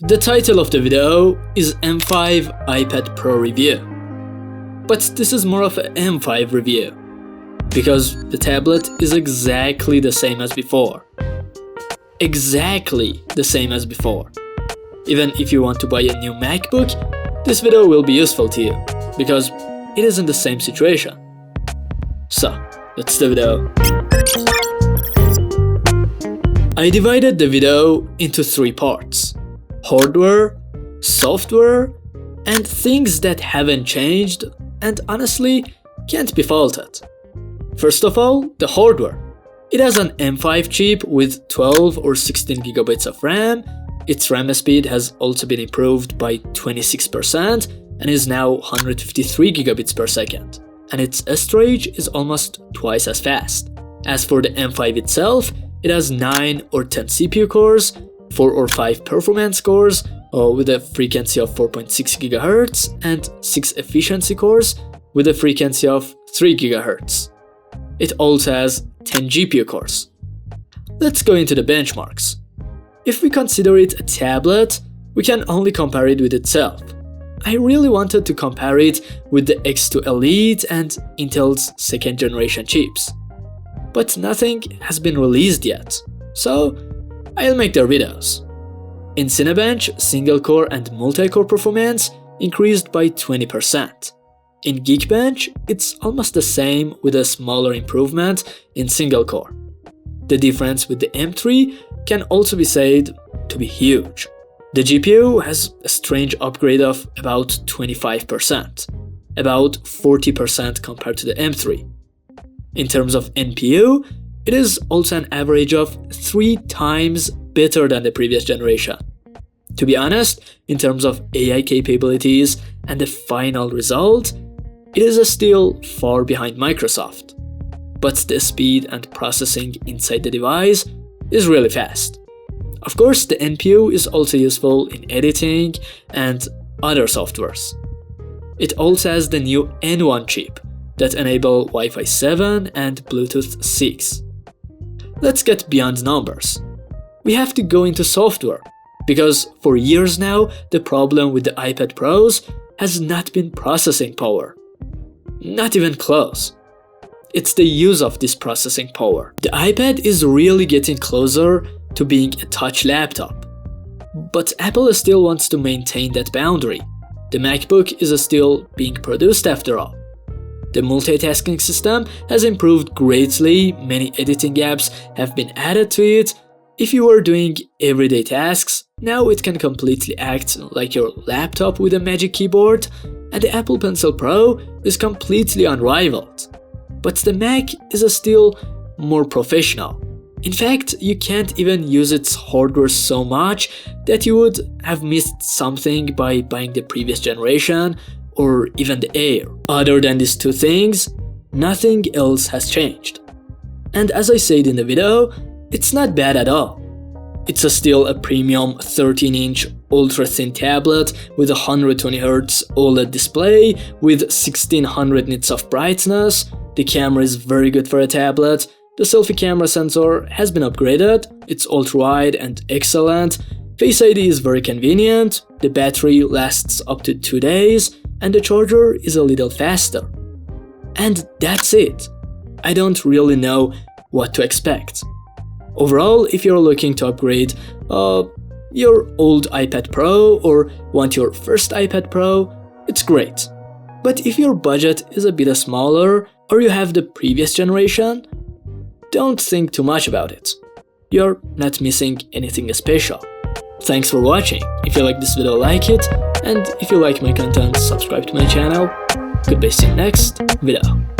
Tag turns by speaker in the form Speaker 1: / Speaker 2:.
Speaker 1: The title of the video is M5 iPad Pro review, but this is more of an M5 review, because the tablet is exactly the same as before. Exactly the same as before. Even if you want to buy a new MacBook, this video will be useful to you, because it is in the same situation. So, let's do the video. I divided the video into 3 parts: hardware, software, and things that haven't changed and honestly can't be faulted. First of all, the hardware. It has an M5 chip with 12 or 16 gigabytes of RAM. Its RAM speed has also been improved by 26% and is now 153 gigabits per second. And its storage is almost twice as fast. As for the M5 itself, it has 9 or 10 CPU cores, 4 or 5 performance cores with a frequency of 4.6 GHz and 6 efficiency cores with a frequency of 3 GHz. It also has 10 GPU cores. Let's go into the benchmarks. If we consider it a tablet, we can only compare it with itself. I really wanted to compare it with the X2 Elite and Intel's 2nd generation chips. But nothing has been released yet, so I'll make their videos. In Cinebench, single-core and multi-core performance increased by 20%. In Geekbench, it's almost the same with a smaller improvement in single-core. The difference with the M3 can also be said to be huge. The GPU has a strange upgrade of about 25%, about 40% compared to the M3. In terms of NPU, it is also an average of 3 times better than the previous generation. To be honest, in terms of AI capabilities and the final result, it is still far behind Microsoft. But the speed and processing inside the device is really fast. Of course, the NPU is also useful in editing and other softwares. It also has the new N1 chip that enable Wi-Fi 7 and Bluetooth 6. Let's get beyond numbers. We have to go into software, because for years now, the problem with the iPad Pros has not been processing power. Not even close. It's the use of this processing power. The iPad is really getting closer to being a touch laptop. But Apple still wants to maintain that boundary. The MacBook is still being produced after all. The multitasking system has improved greatly, many editing apps have been added to it. If you are doing everyday tasks, now it can completely act like your laptop with a magic keyboard, and the Apple Pencil Pro is completely unrivaled. But the Mac is still more professional. In fact, you can't even use its hardware so much that you would have missed something by buying the previous generation or even the Air. Other than these 2 things, nothing else has changed. And as I said in the video, it's not bad at all. It's still a premium 13-inch ultra-thin tablet with a 120Hz OLED display with 1600 nits of brightness. The camera is very good for a tablet. The selfie camera sensor has been upgraded. It's ultra-wide and excellent. Face ID is very convenient. The battery lasts up to 2 days. And the charger is a little faster. And that's it. I don't really know what to expect. Overall, if you're looking to upgrade your old iPad Pro or want your first iPad Pro, it's great. But if your budget is a bit smaller or you have the previous generation, don't think too much about it. You're not missing anything special. Thanks for watching. If you like this video, like it. And if you like my content, subscribe to my channel. Goodbye, see you next video.